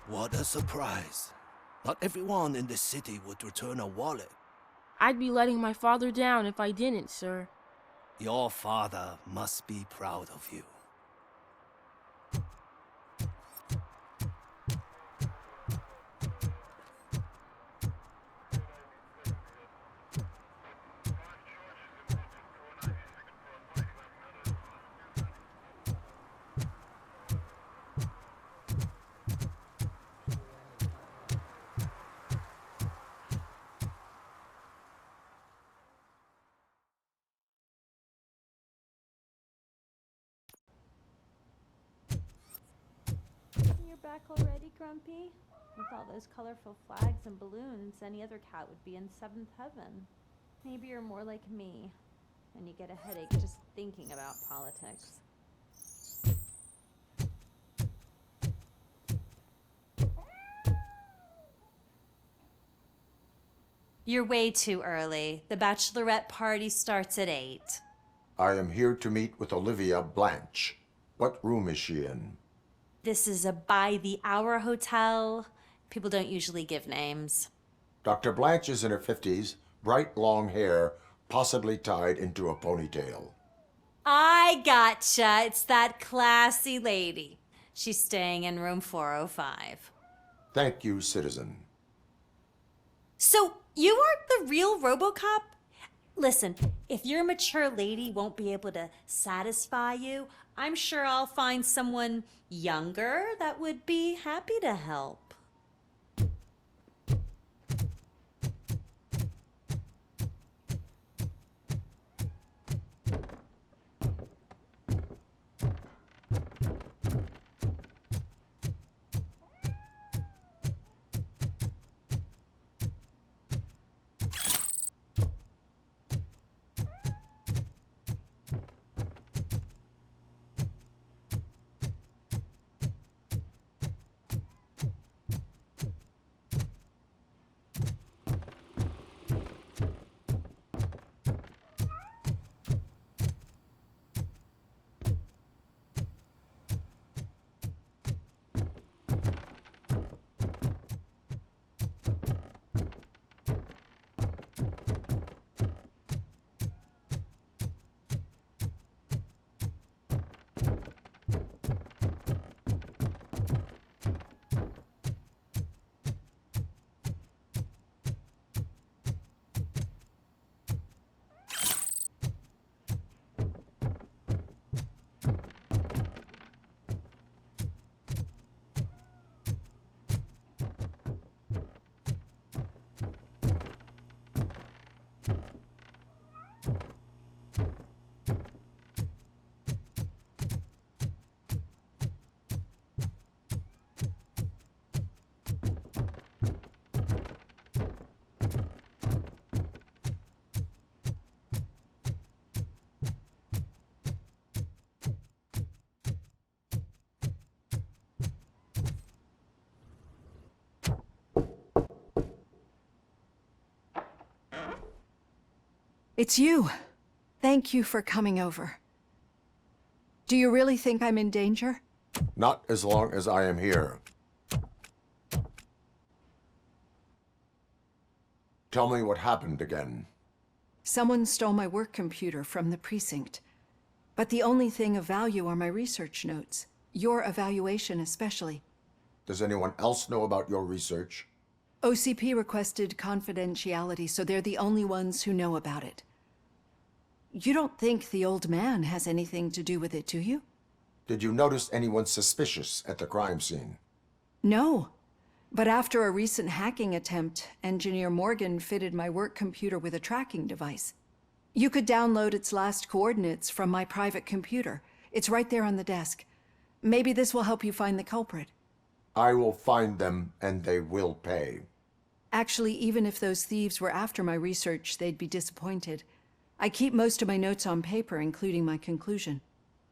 What a surprise. Not everyone in this city would return a wallet. I'd be letting my father down if I didn't, sir. Your father must be proud of you. You're back already, Grumpy? With all those colorful flags and balloons, any other cat would be in seventh heaven. Maybe you're more like me, and you get a headache just thinking about politics. You're way too early. The bachelorette party starts at 8. I am here to meet with Olivia Blanche. What room is she in? This is a by-the-hour hotel. People don't usually give names. Dr. Blanche is in her 50s, bright long hair, possibly tied into a ponytail. I gotcha. It's that classy lady. She's staying in room 405. Thank you, citizen. So, you aren't the real Robocop? Listen, if your mature lady won't be able to satisfy you, I'm sure I'll find someone younger that would be happy to help. It's you. Thank you for coming over. Do you really think I'm in danger? Not as long as I am here. Tell me what happened again. Someone stole my work computer from the precinct. But the only thing of value are my research notes. Your evaluation especially. Does anyone else know about your research? OCP requested confidentiality, so they're the only ones who know about it. You don't think the old man has anything to do with it, do you? Did you notice anyone suspicious at the crime scene? No. But after a recent hacking attempt, Engineer Morgan fitted my work computer with a tracking device. You could download its last coordinates from my private computer. It's right there on the desk. Maybe this will help you find the culprit. I will find them, and they will pay. Actually, even if those thieves were after my research, they'd be disappointed. I keep most of my notes on paper, including my conclusion.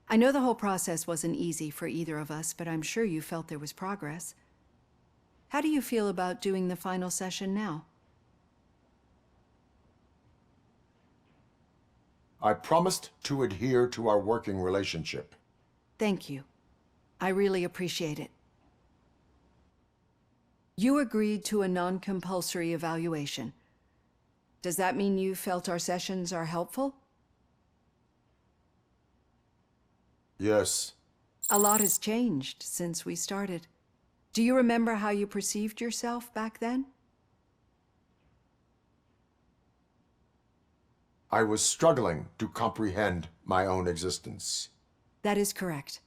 I know the whole process wasn't easy for either of us, but I'm sure you felt there was progress. How do you feel about doing the final session now? I promised to adhere to our working relationship. Thank you. I really appreciate it. You agreed to a non-compulsory evaluation. Does that mean you felt our sessions are helpful? Yes. A lot has changed since we started. Do you remember how you perceived yourself back then? I was struggling to comprehend my own existence. That is correct.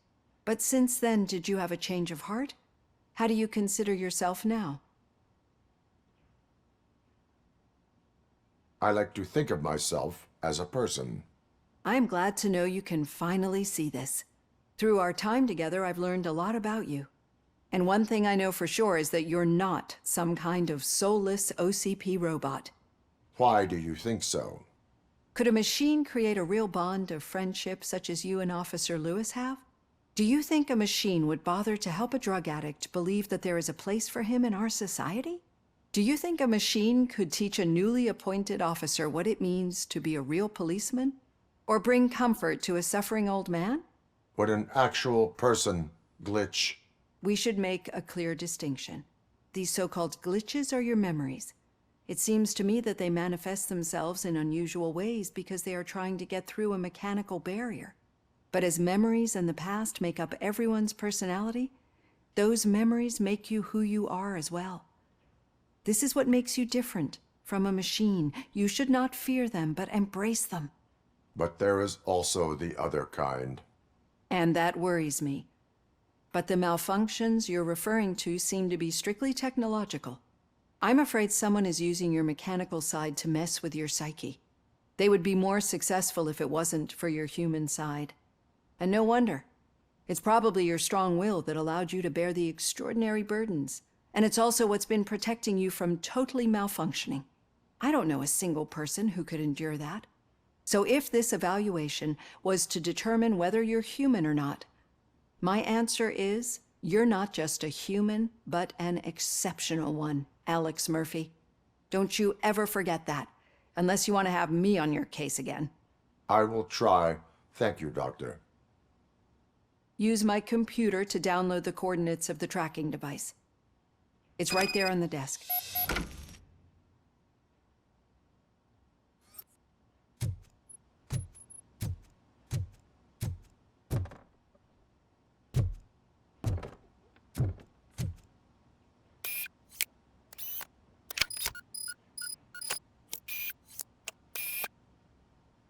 But since then, did you have a change of heart? How do you consider yourself now? I like to think of myself as a person. I am glad to know you can finally see this. Through our time together, I've learned a lot about you. And one thing I know for sure is that you're not some kind of soulless OCP robot. Why do you think so? Could a machine create a real bond of friendship such as you and Officer Lewis have? Do you think a machine would bother to help a drug addict believe that there is a place for him in our society? Do you think a machine could teach a newly appointed officer what it means to be a real policeman? Or bring comfort to a suffering old man? Would an actual person glitch? We should make a clear distinction. These so-called glitches are your memories. It seems to me that they manifest themselves in unusual ways because they are trying to get through a mechanical barrier. But as memories and the past make up everyone's personality, those memories make you who you are as well. This is what makes you different from a machine. You should not fear them, but embrace them. But there is also the other kind. And that worries me. But the malfunctions you're referring to seem to be strictly technological. I'm afraid someone is using your mechanical side to mess with your psyche. They would be more successful if it wasn't for your human side. And no wonder. It's probably your strong will that allowed you to bear the extraordinary burdens. And it's also what's been protecting you from totally malfunctioning. I don't know a single person who could endure that. So if this evaluation was to determine whether you're human or not, my answer is you're not just a human, but an exceptional one, Alex Murphy. Don't you ever forget that, unless you want to have me on your case again. I will try. Thank you, Doctor. Use my computer to download the coordinates of the tracking device. It's right there on the desk.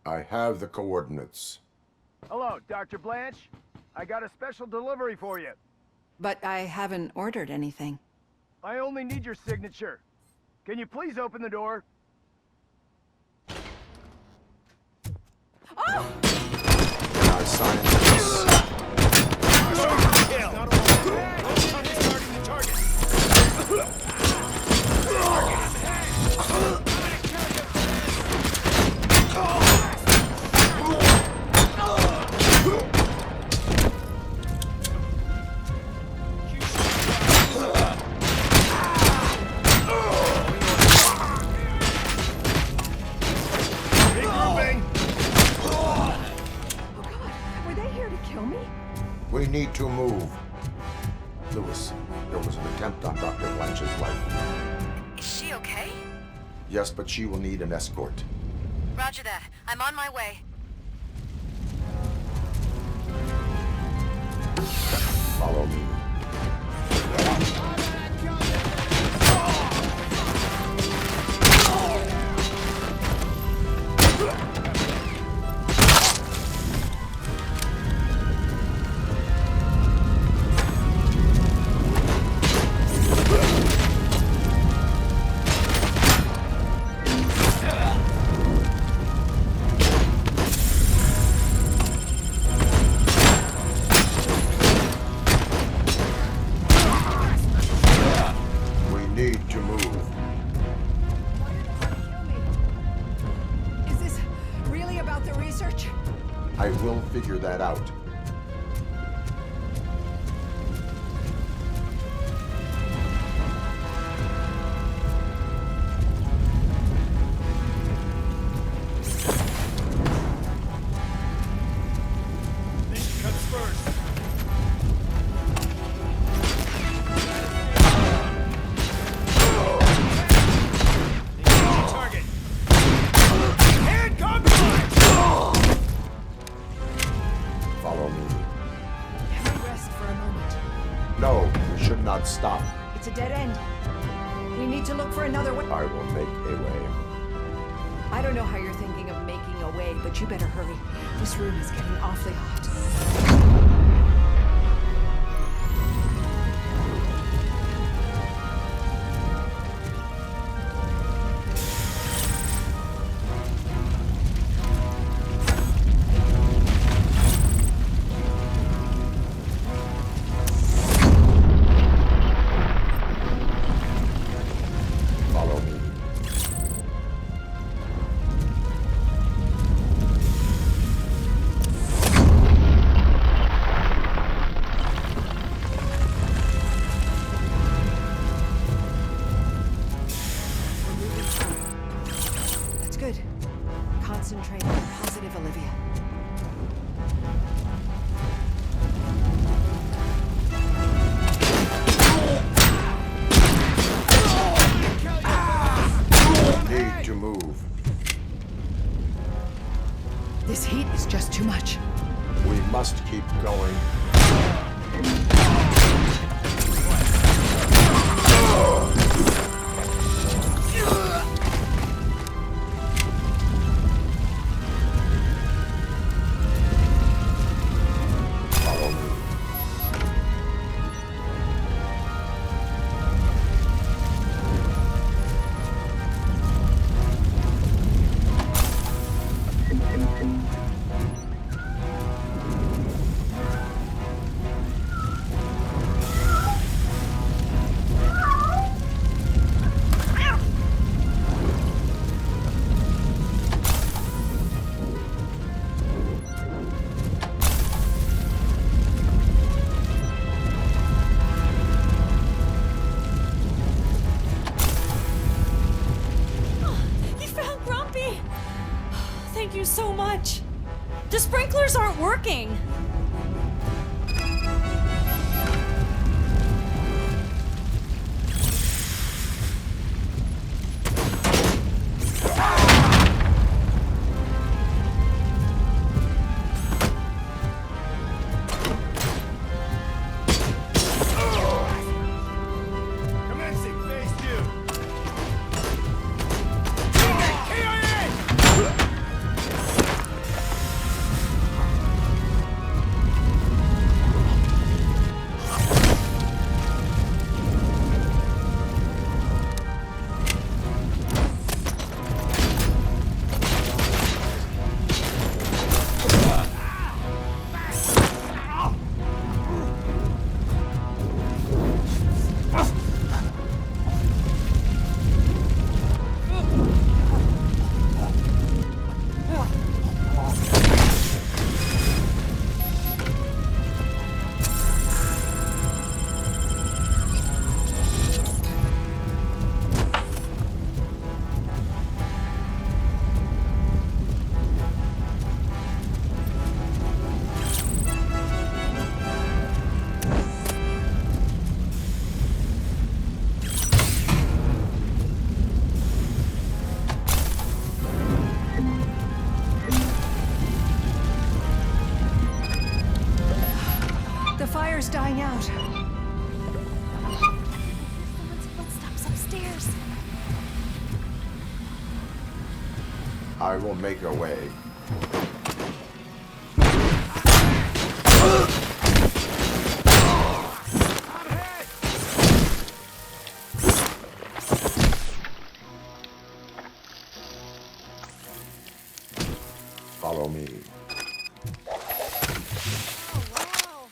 I have the coordinates. Hello, Dr. Blanche. I got a special delivery for you. But I haven't ordered anything. I only need your signature. Can you please open the door? Can I sign this? Were they here to kill me? We need to move. Lewis, there was an attempt on Dr. Blanche's life. Is she okay? Yes, but she will need an escort. Roger that. I'm on my way. Follow me. We need to move. Is this really about the research? I will figure that out. Mission comes first. No, we should not stop. It's a dead end. We need to look for another way. I will make a way. I don't know how you're thinking of making a way, but you better hurry. This room is getting awfully hot. Follow me. That's good. Concentrate on positive, Olivia. Need to move. This heat is just too much. We must keep going. Follow me. You found Grumpy! Thank you so much. The sprinklers aren't working. Commencing phase 2. The fire's dying out. Someone's footsteps upstairs. I will make a way. Follow me. Oh, wow.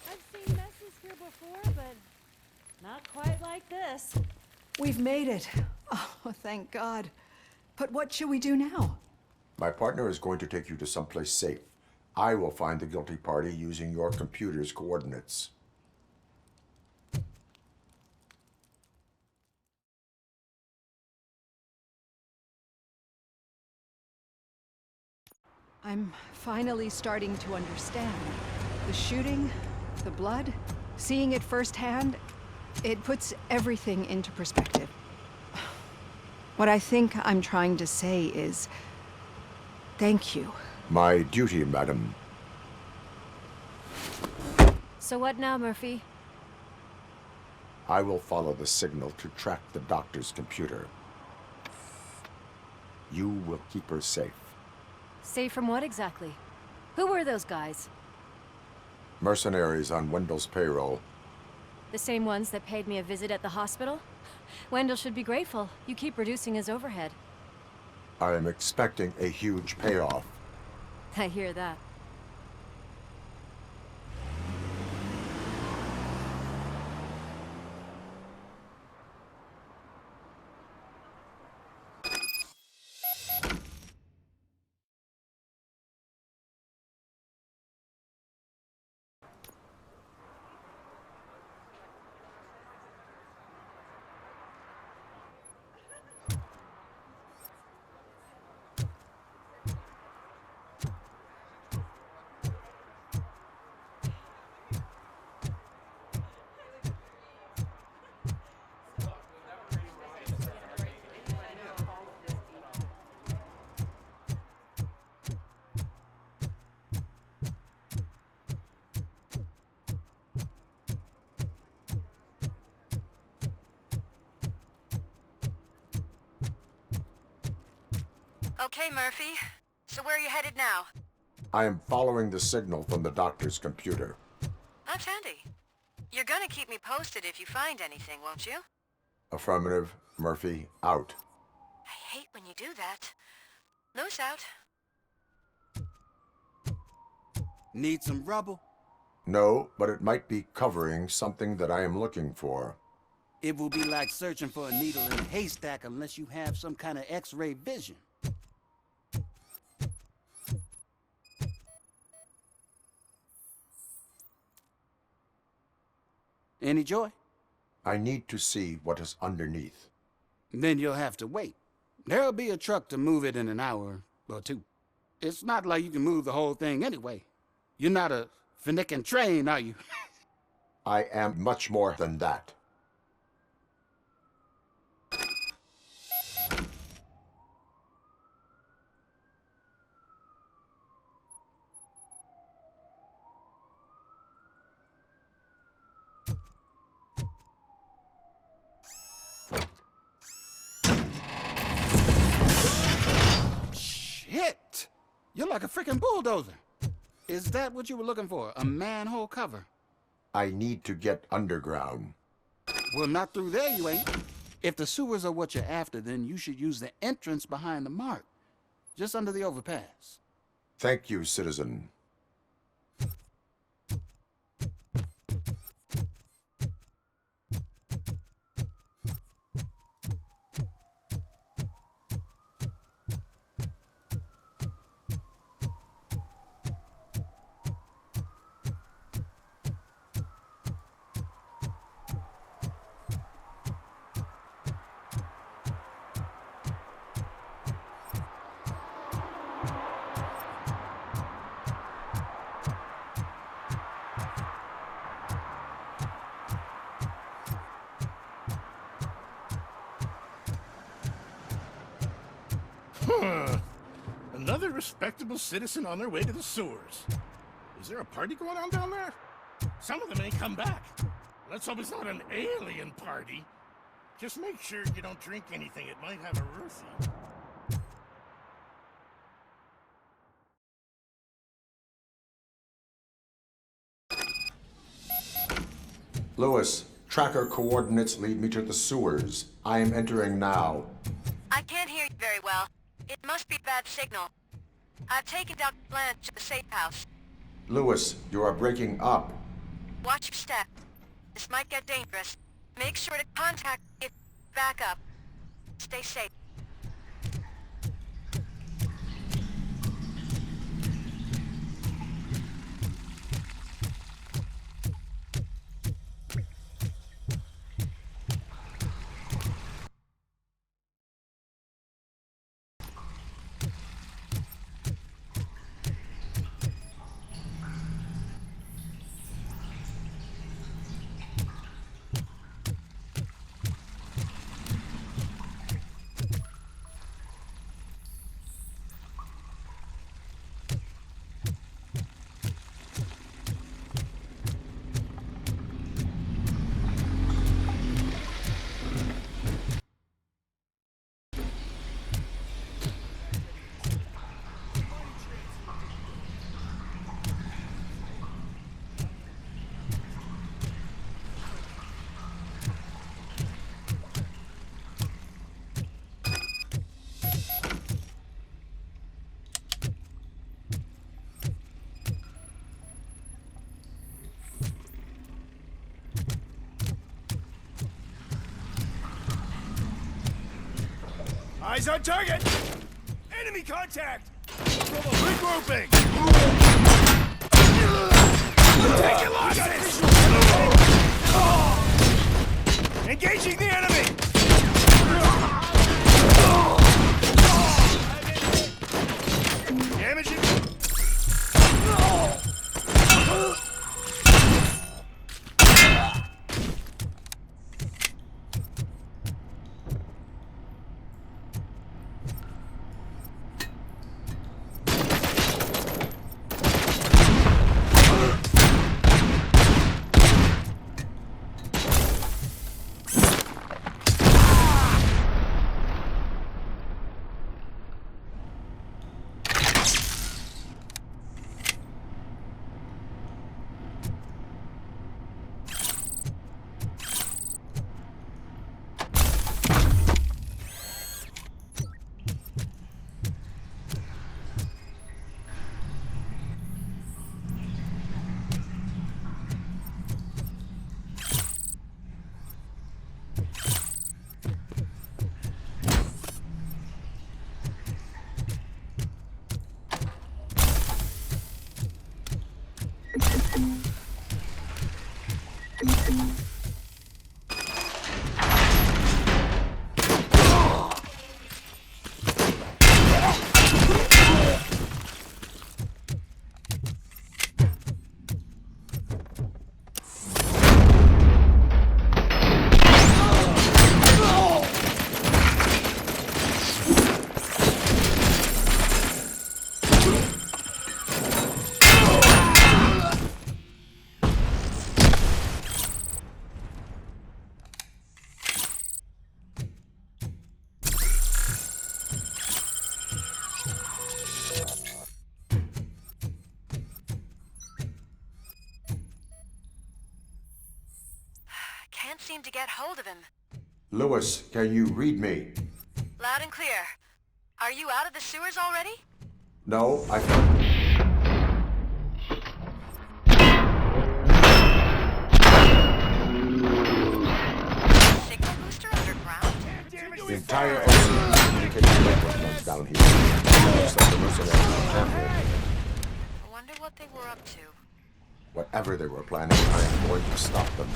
I've seen messes here before, but not quite like this. We've made it. Oh, thank God. But what should we do now? My partner is going to take you to someplace safe. I will find the guilty party using your computer's coordinates. I'm finally starting to understand. The shooting, the blood, seeing it firsthand, it puts everything into perspective. What I think I'm trying to say is, thank you. My duty, madam. So what now, Murphy? I will follow the signal to track the doctor's computer. You will keep her safe. Safe from what exactly? Who were those guys? Mercenaries on Wendell's payroll. The same ones that paid me a visit at the hospital? Wendell should be grateful. You keep reducing his overhead. I am expecting a huge payoff. I hear that. Okay, Murphy. So where are you headed now? I am following the signal from the doctor's computer. That's handy. You're gonna keep me posted if you find anything, won't you? Affirmative. Murphy, out. I hate when you do that. Loose out. Need some rubble? No, but it might be covering something that I am looking for. It will be like searching for a needle in a haystack unless you have some kind of X-ray vision. Any joy? I need to see what is underneath. Then you'll have to wait. There'll be a truck to move it in an hour or two. It's not like you can move the whole thing anyway. You're not a finicking train, are you? I am much more than that. Shit! You're like a freaking bulldozer. Is that what you were looking for? A manhole cover? I need to get underground. Well, not through there, you ain't. If the sewers are what you're after, then you should use the entrance behind the mark. Just under the overpass. Thank you, citizen. Another respectable citizen on their way to the sewers. Is there a party going on down there? Some of them ain't come back. Let's hope it's not an alien party. Just make sure you don't drink anything. It might have a Ruthie. Lewis, tracker coordinates lead me to the sewers. I am entering now. I can't hear you very well. It must be a bad signal. I've taken Dr. Blanche to the safe house. Lewis, you are breaking up. Watch your step. This might get dangerous. Make sure to contact me if back up. Stay safe. Eyes on target! Enemy contact! Regrouping! Taking losses! Engaging the enemy! Damaging... Can't seem to get hold of him. Lewis, can you read me? Loud and clear. Are you out of the sewers already? No, I... Signal booster underground? The entire ocean communication network runs down here. Looks like the mercenaries are careful. I wonder what they were up to. Whatever they were planning, I am going to stop them.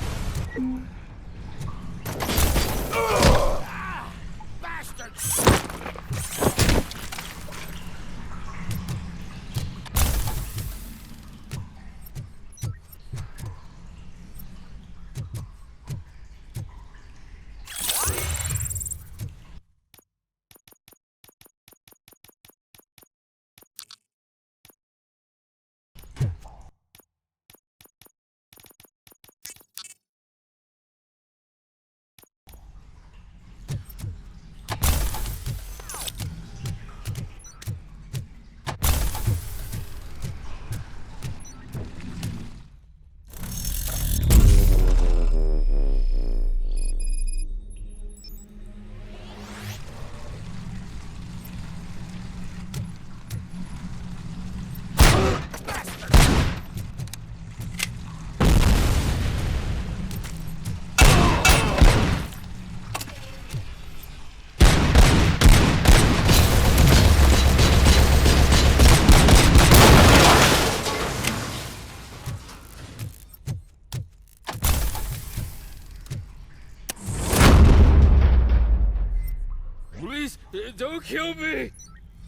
Please, don't kill me!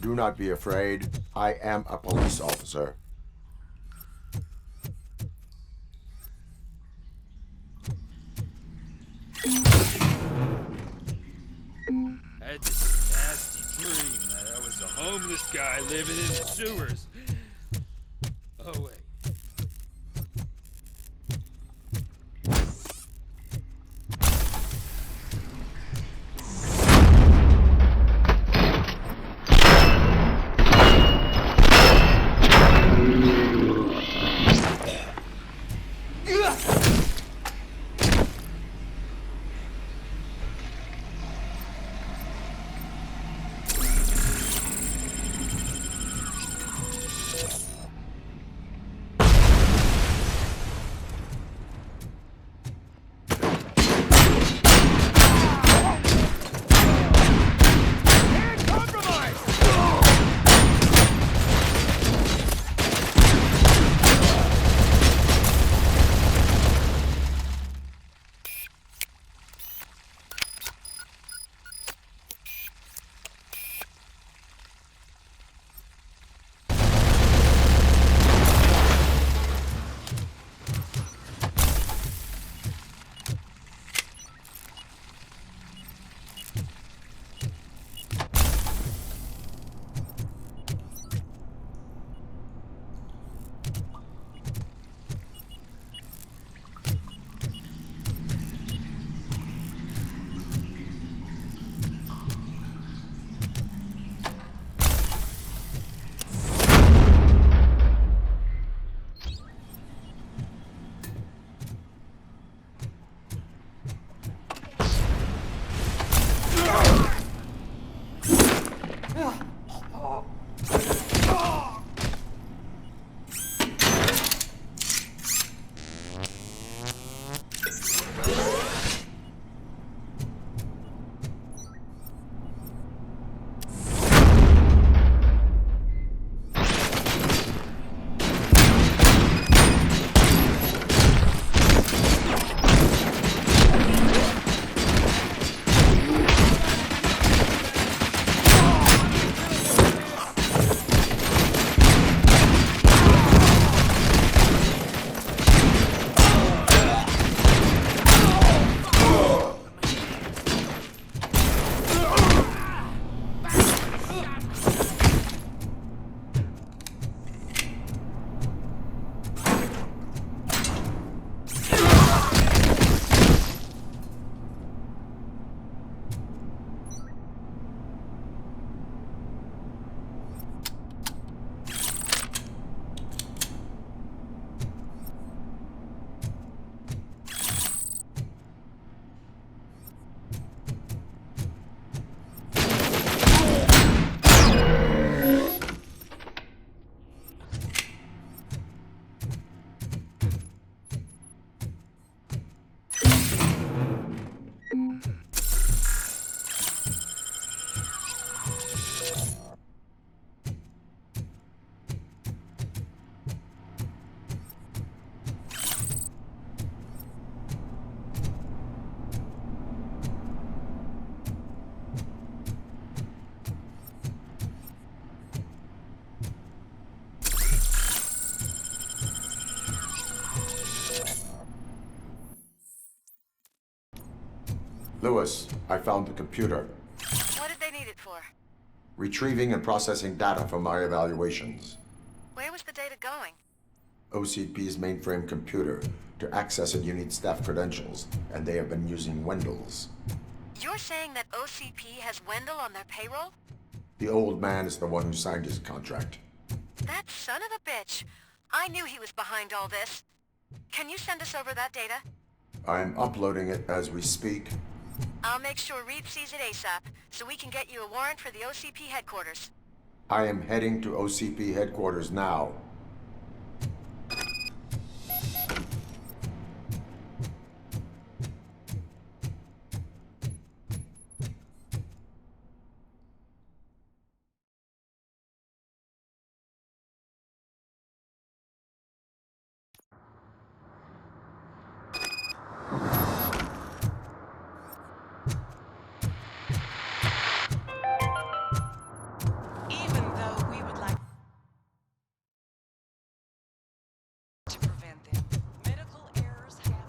Do not be afraid. I am a police officer. I had this nasty dream that I was a homeless guy living in the sewers. Oh, wait. Lewis, I found the computer. What did they need it for? Retrieving and processing data from my evaluations. Where was the data going? OCP's mainframe computer. To access it, you need staff credentials, and they have been using Wendell's. You're saying that OCP has Wendell on their payroll? The old man is the one who signed his contract. That son of a bitch. I knew he was behind all this. Can you send us over that data? I'm uploading it as we speak. I'll make sure Reed sees it ASAP, so we can get you a warrant for the OCP headquarters. I am heading to OCP headquarters now. Even though we would like to prevent them, medical errors happen.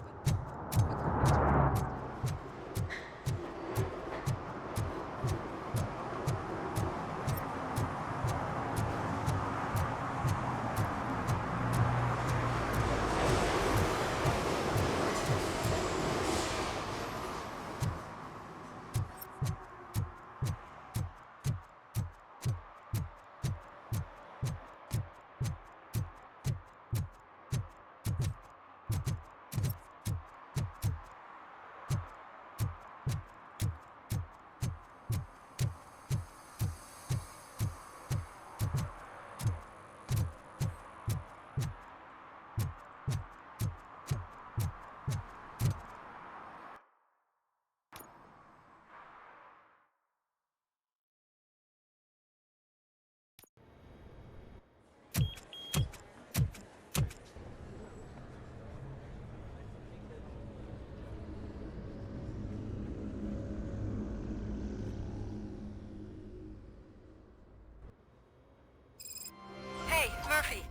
Hey, Murphy.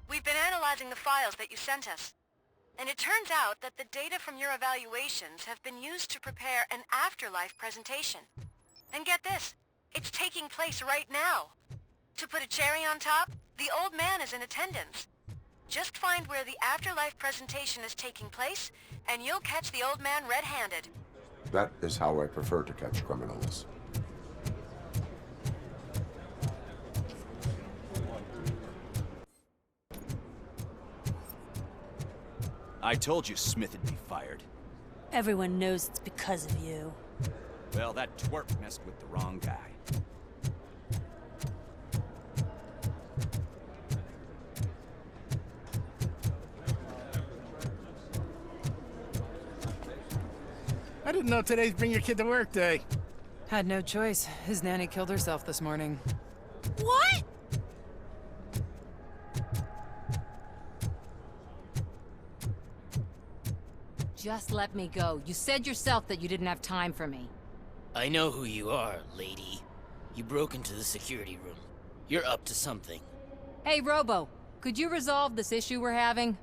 We've been analyzing the files that you sent us. And it turns out that the data from your evaluations have been used to prepare an afterlife presentation. And get this, it's taking place right now. To put a cherry on top, the old man is in attendance. Just find where the afterlife presentation is taking place, and you'll catch the old man red-handed. That is how I prefer to catch criminals. I told you Smith would be fired. Everyone knows it's because of you. Well, that twerp messed with the wrong guy. I didn't know today's Bring Your Kid to Work Day. Had no choice. His nanny killed herself this morning. What? Just let me go. You said yourself that you didn't have time for me. I know who you are, lady. You broke into the security room. You're up to something. Hey, Robo, could you resolve this issue we're having?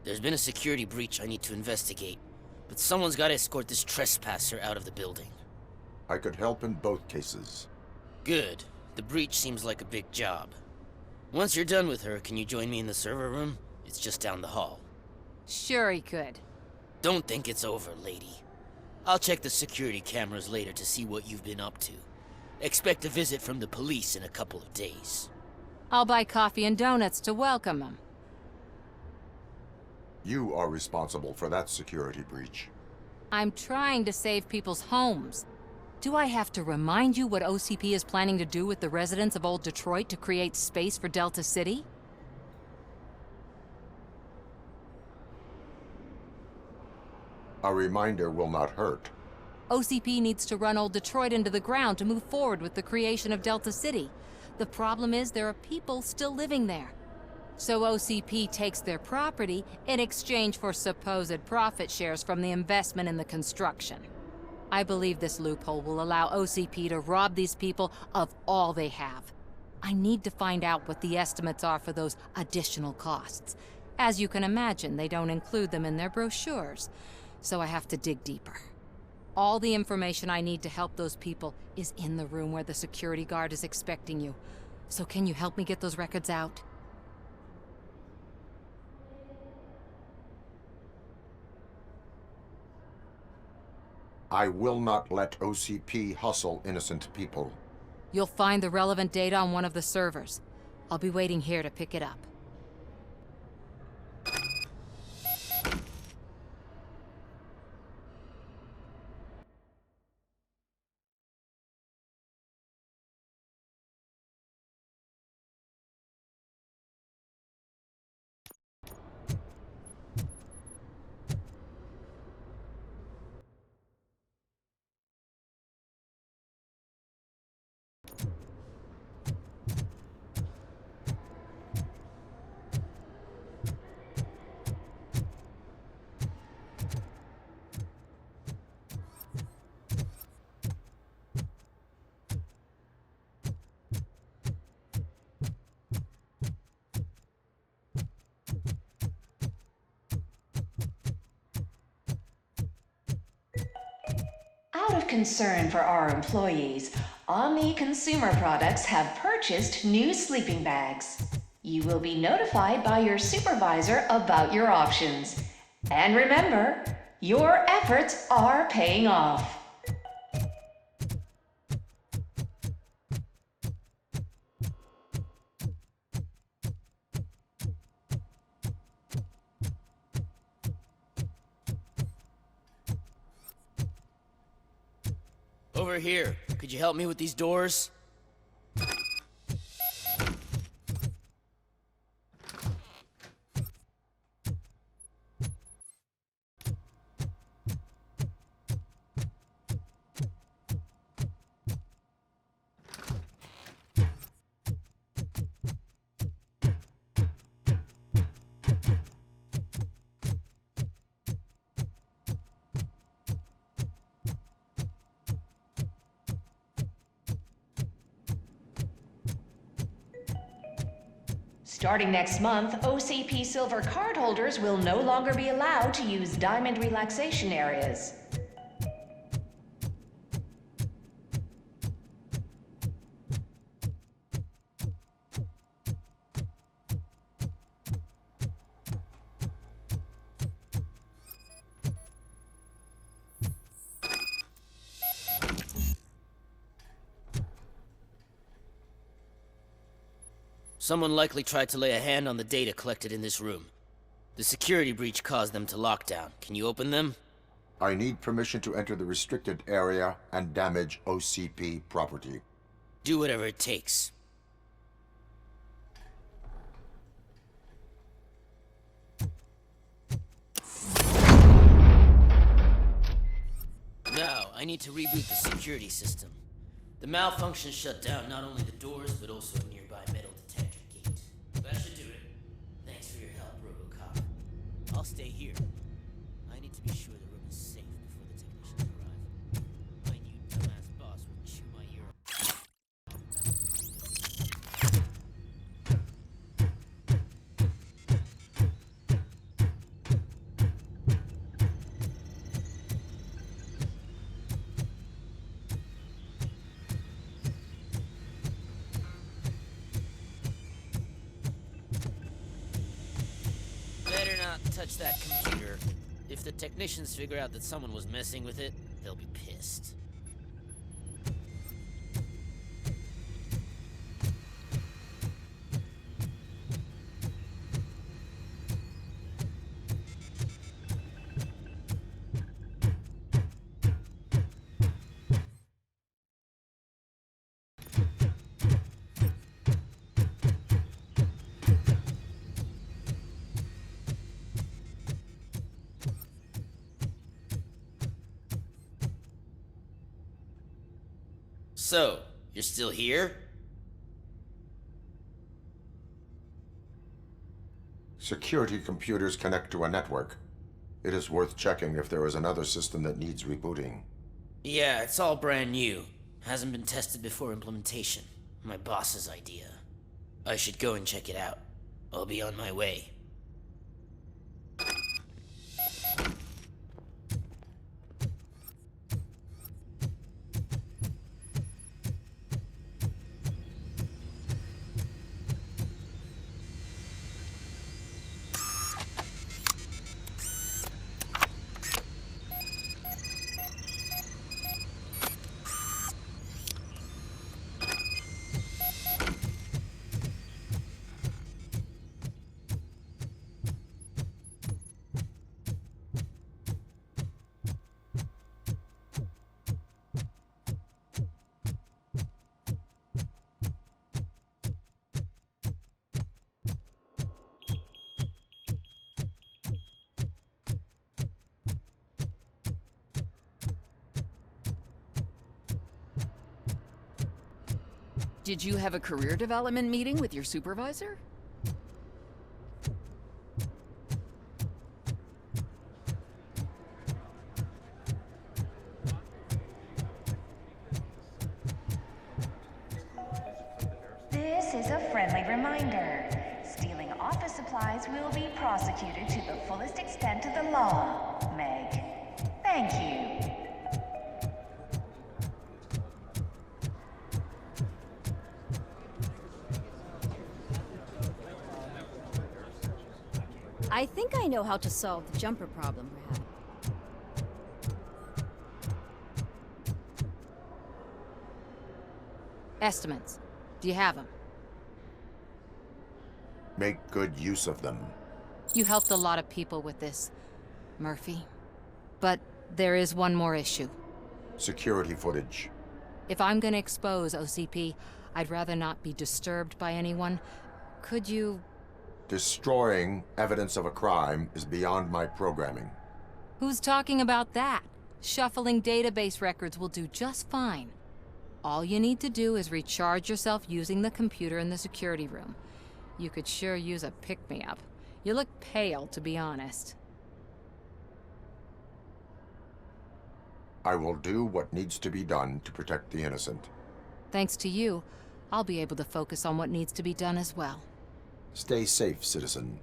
There's been a security breach I need to investigate, but someone's got to escort this trespasser out of the building. I could help in both cases. Good. The breach seems like a big job. Once you're done with her, can you join me in the server room? It's just down the hall. Sure he could. Don't think it's over, lady. I'll check the security cameras later to see what you've been up to. Expect a visit from the police in a couple of days. I'll buy coffee and donuts to welcome him. You are responsible for that security breach. I'm trying to save people's homes. Do I have to remind you what OCP is planning to do with the residents of Old Detroit to create space for Delta City? A reminder will not hurt. OCP needs to run Old Detroit into the ground to move forward with the creation of Delta City. The problem is there are people still living there. So OCP takes their property in exchange for supposed profit shares from the investment in the construction. I believe this loophole will allow OCP to rob these people of all they have. I need to find out what the estimates are for those additional costs. As you can imagine, they don't include them in their brochures, so I have to dig deeper. All the information I need to help those people is in the room where the security guard is expecting you. So can you help me get those records out? I will not let OCP hustle innocent people. You'll find the relevant data on one of the servers. I'll be waiting here to pick it up. Out of concern for our employees, Omni Consumer Products have purchased new sleeping bags. You will be notified by your supervisor about your options. And remember, your efforts are paying off. Over here. Could you help me with these doors? Starting next month, OCP Silver cardholders will no longer be allowed to use Diamond relaxation areas. Someone likely tried to lay a hand on the data collected in this room. The security breach caused them to lock down. Can you open them? I need permission to enter the restricted area and damage OCP property. Do whatever it takes. Now, I need to reboot the security system. The malfunction shut down not only the doors, but also a nearby metal detector gate. That should do it. Thanks for your help, Robocop. I'll stay here. I need to be sure the room is safe before the technicians arrive. My new dumbass boss will chew my ear off. Better not touch that computer. If the technicians figure out that someone was messing with it, they'll be pissed. So, you're still here? Security computers connect to a network. It is worth checking if there is another system that needs rebooting. Yeah, it's all brand new. Hasn't been tested before implementation. My boss's idea. I should go and check it out. I'll be on my way. Did you have a career development meeting with your supervisor? This is a friendly reminder. Stealing office supplies will be prosecuted to the fullest extent of the law, Meg. Thank you. I think I know how to solve the jumper problem we're having. Estimates. Do you have them? Make good use of them. You helped a lot of people with this, Murphy. But there is one more issue. Security footage. If I'm gonna expose OCP, I'd rather not be disturbed by anyone. Could you... Destroying evidence of a crime is beyond my programming. Who's talking about that? Shuffling database records will do just fine. All you need to do is recharge yourself using the computer in the security room. You could sure use a pick-me-up. You look pale, to be honest. I will do what needs to be done to protect the innocent. Thanks to you, I'll be able to focus on what needs to be done as well. Stay safe, citizen.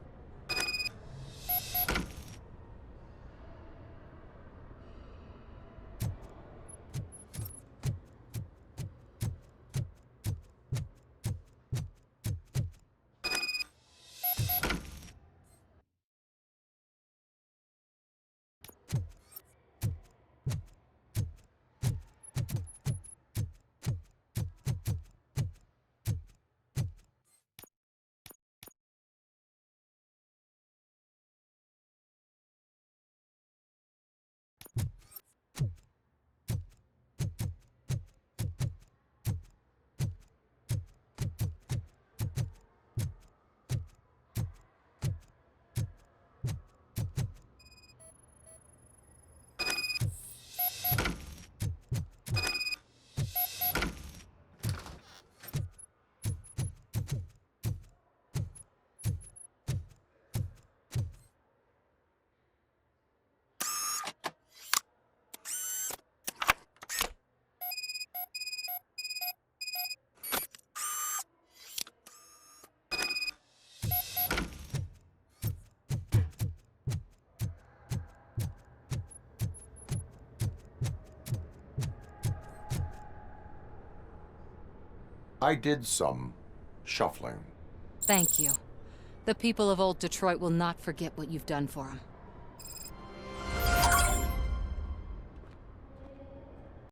I did some shuffling. Thank you. The people of Old Detroit will not forget what you've done for them.